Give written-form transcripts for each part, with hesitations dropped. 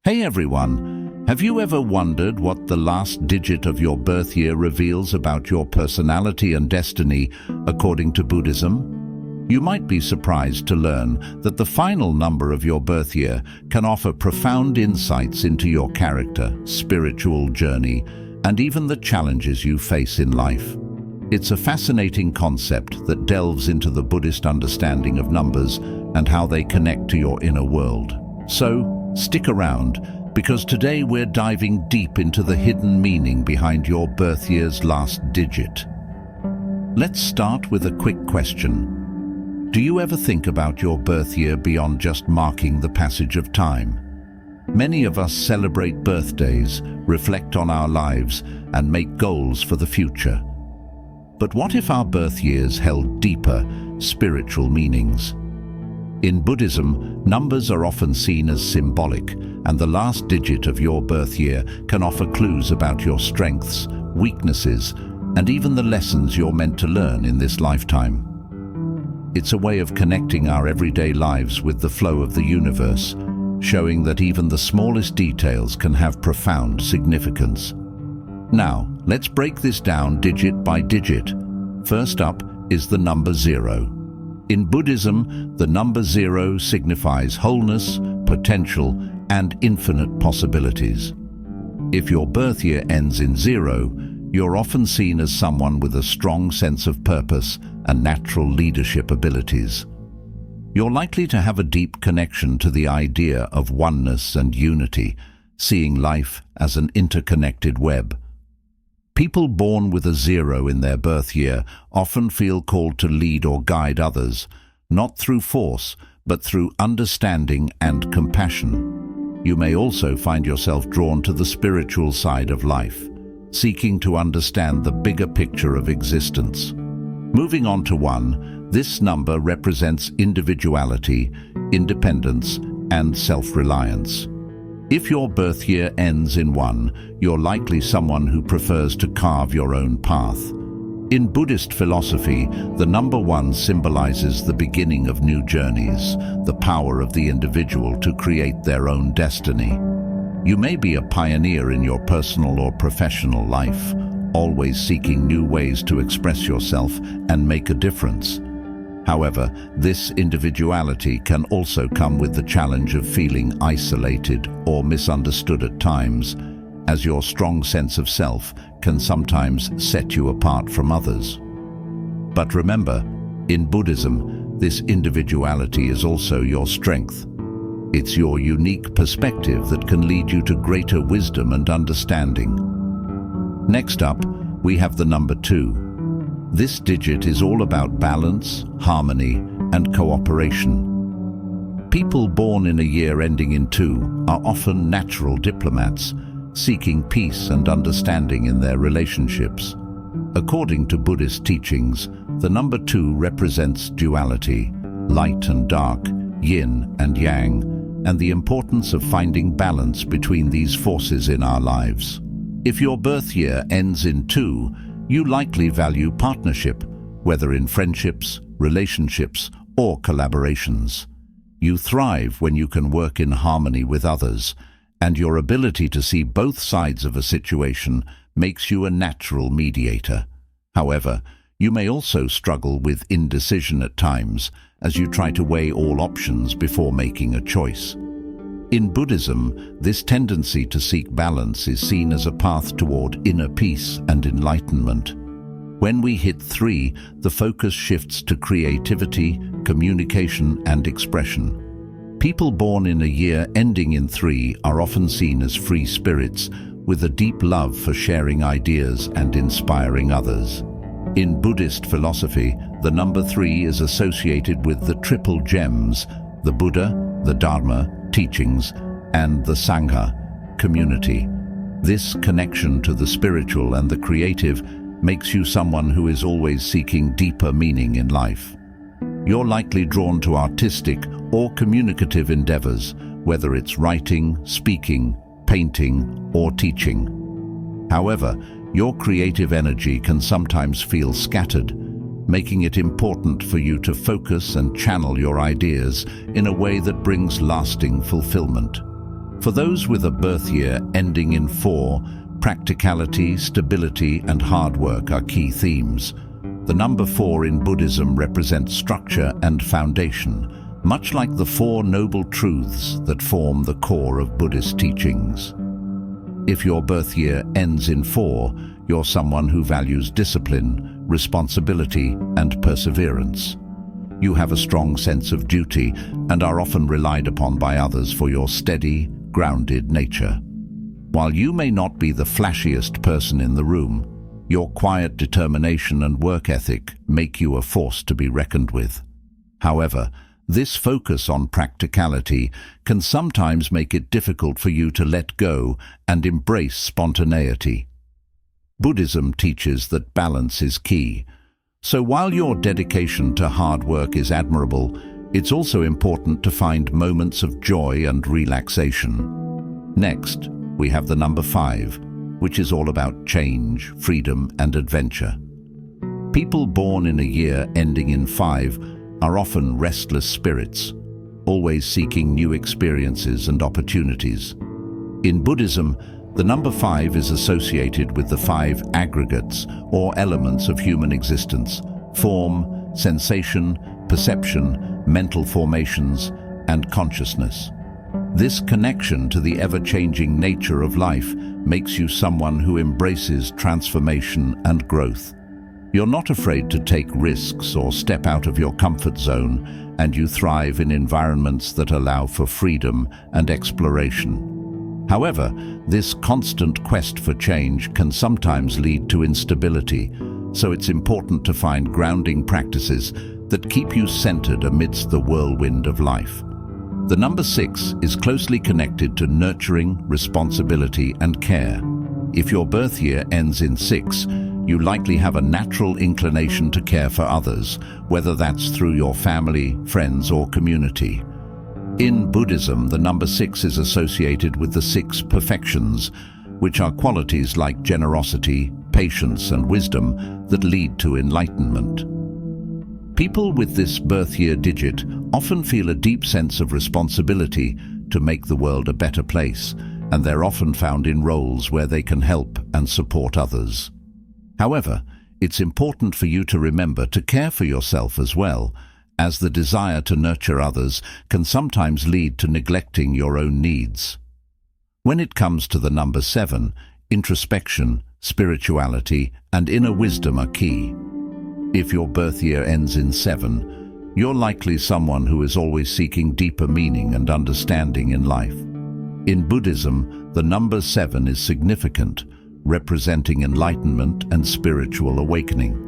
Hey everyone, have you ever wondered what the last digit of your birth year reveals about your personality and destiny according to Buddhism? You might be surprised to learn that the final number of your birth year can offer profound insights into your character, spiritual journey, and even the challenges you face in life. It's a fascinating concept that delves into the Buddhist understanding of numbers and how they connect to your inner world. So, stick around, because today we're diving deep into the hidden meaning behind your birth year's last digit. Let's start with a quick question. Do you ever think about your birth year beyond just marking the passage of time? Many of us celebrate birthdays, reflect on our lives, and make goals for the future. But what if our birth years held deeper, spiritual meanings? In Buddhism, numbers are often seen as symbolic, and the last digit of your birth year can offer clues about your strengths, weaknesses, and even the lessons you're meant to learn in this lifetime. It's a way of connecting our everyday lives with the flow of the universe, showing that even the smallest details can have profound significance. Now, let's break this down digit by digit. First up is the number 0. In Buddhism, the number 0 signifies wholeness, potential, and infinite possibilities. If your birth year ends in 0, you're often seen as someone with a strong sense of purpose and natural leadership abilities. You're likely to have a deep connection to the idea of oneness and unity, seeing life as an interconnected web. People born with a 0 in their birth year often feel called to lead or guide others, not through force, but through understanding and compassion. You may also find yourself drawn to the spiritual side of life, seeking to understand the bigger picture of existence. Moving on to 1, this number represents individuality, independence, and self-reliance. If your birth year ends in 1, you're likely someone who prefers to carve your own path. In Buddhist philosophy, the number 1 symbolizes the beginning of new journeys, the power of the individual to create their own destiny. You may be a pioneer in your personal or professional life, always seeking new ways to express yourself and make a difference. However, this individuality can also come with the challenge of feeling isolated or misunderstood at times, as your strong sense of self can sometimes set you apart from others. But remember, in Buddhism, this individuality is also your strength. It's your unique perspective that can lead you to greater wisdom and understanding. Next up, we have the number 2. This digit is all about balance, harmony, and cooperation. People born in a year ending in 2 are often natural diplomats, seeking peace and understanding in their relationships. According to Buddhist teachings, the number 2 represents duality, light and dark, yin and yang, and the importance of finding balance between these forces in our lives. If your birth year ends in 2, you likely value partnership, whether in friendships, relationships, or collaborations. You thrive when you can work in harmony with others, and your ability to see both sides of a situation makes you a natural mediator. However, you may also struggle with indecision at times as you try to weigh all options before making a choice. In Buddhism, this tendency to seek balance is seen as a path toward inner peace and enlightenment. When we hit 3, the focus shifts to creativity, communication, and expression. People born in a year ending in 3 are often seen as free spirits, with a deep love for sharing ideas and inspiring others. In Buddhist philosophy, the number 3 is associated with the triple gems, the Buddha, the Dharma, teachings, and the Sangha, community. This connection to the spiritual and the creative makes you someone who is always seeking deeper meaning in life. You're likely drawn to artistic or communicative endeavors, whether it's writing, speaking, painting, or teaching. However, your creative energy can sometimes feel scattered, making it important for you to focus and channel your ideas in a way that brings lasting fulfillment. For those with a birth year ending in 4, practicality, stability, and hard work are key themes. The number 4 in Buddhism represents structure and foundation, much like the 4 noble truths that form the core of Buddhist teachings. If your birth year ends in 4, you're someone who values discipline, responsibility, and perseverance. You have a strong sense of duty and are often relied upon by others for your steady, grounded nature. While you may not be the flashiest person in the room, your quiet determination and work ethic make you a force to be reckoned with. However, this focus on practicality can sometimes make it difficult for you to let go and embrace spontaneity. Buddhism teaches that balance is key. So while your dedication to hard work is admirable, it's also important to find moments of joy and relaxation. Next, we have the number 5, which is all about change, freedom, and adventure. People born in a year ending in 5 are often restless spirits, always seeking new experiences and opportunities. In Buddhism, the number 5 is associated with the 5 aggregates or elements of human existence: form, sensation, perception, mental formations, and consciousness. This connection to the ever-changing nature of life makes you someone who embraces transformation and growth. You're not afraid to take risks or step out of your comfort zone, and you thrive in environments that allow for freedom and exploration. However, this constant quest for change can sometimes lead to instability, so it's important to find grounding practices that keep you centered amidst the whirlwind of life. The number 6 is closely connected to nurturing, responsibility, and care. If your birth year ends in 6, you likely have a natural inclination to care for others, whether that's through your family, friends, or community. In Buddhism, the number 6 is associated with the 6 perfections, which are qualities like generosity, patience, and wisdom that lead to enlightenment. People with this birth year digit often feel a deep sense of responsibility to make the world a better place, and they're often found in roles where they can help and support others. However, it's important for you to remember to care for yourself as well, as the desire to nurture others can sometimes lead to neglecting your own needs. When it comes to the number 7, introspection, spirituality, and inner wisdom are key. If your birth year ends in 7, you're likely someone who is always seeking deeper meaning and understanding in life. In Buddhism, the number 7 is significant, representing enlightenment and spiritual awakening.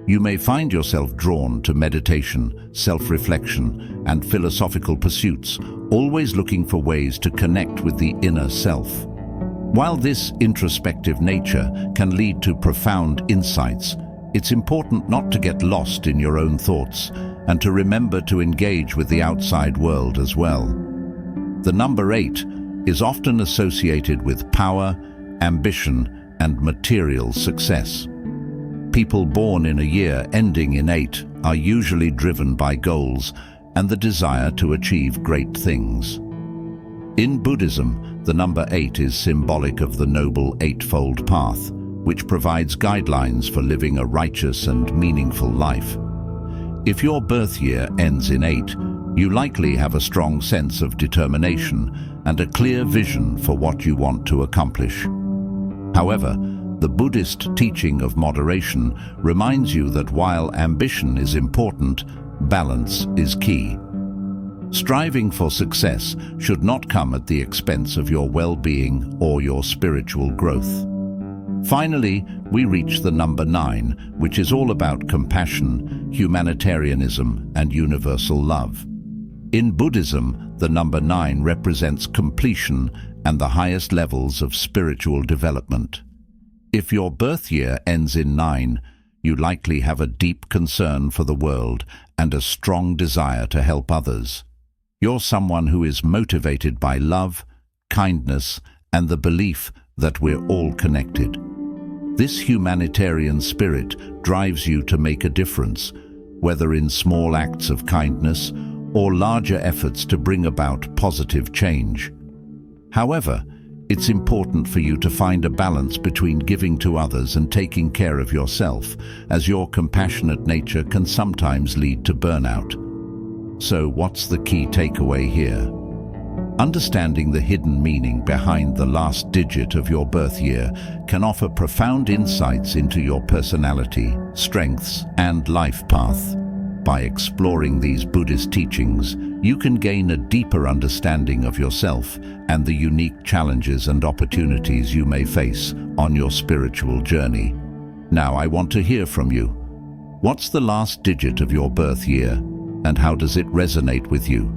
You may find yourself drawn to meditation, self-reflection, and philosophical pursuits, always looking for ways to connect with the inner self. While this introspective nature can lead to profound insights, it's important not to get lost in your own thoughts and to remember to engage with the outside world as well. The number 8 is often associated with power, ambition, and material success. People born in a year ending in 8 are usually driven by goals and the desire to achieve great things. In Buddhism, the number 8 is symbolic of the Noble Eightfold Path, which provides guidelines for living a righteous and meaningful life. If your birth year ends in 8, you likely have a strong sense of determination and a clear vision for what you want to accomplish. However, the Buddhist teaching of moderation reminds you that while ambition is important, balance is key. Striving for success should not come at the expense of your well-being or your spiritual growth. Finally, we reach the number 9, which is all about compassion, humanitarianism, and universal love. In Buddhism, the number 9 represents completion and the highest levels of spiritual development. If your birth year ends in 9, you likely have a deep concern for the world and a strong desire to help others. You're someone who is motivated by love, kindness, and the belief that we're all connected. This humanitarian spirit drives you to make a difference, whether in small acts of kindness or larger efforts to bring about positive change. However, it's important for you to find a balance between giving to others and taking care of yourself, as your compassionate nature can sometimes lead to burnout. So, what's the key takeaway here? Understanding the hidden meaning behind the last digit of your birth year can offer profound insights into your personality, strengths, and life path. By exploring these Buddhist teachings, you can gain a deeper understanding of yourself and the unique challenges and opportunities you may face on your spiritual journey. Now I want to hear from you. What's the last digit of your birth year, and how does it resonate with you?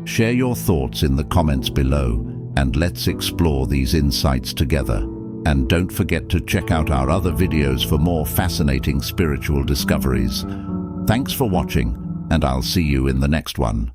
Share your thoughts in the comments below, and let's explore these insights together. And don't forget to check out our other videos for more fascinating spiritual discoveries. Thanks for watching, and I'll see you in the next one.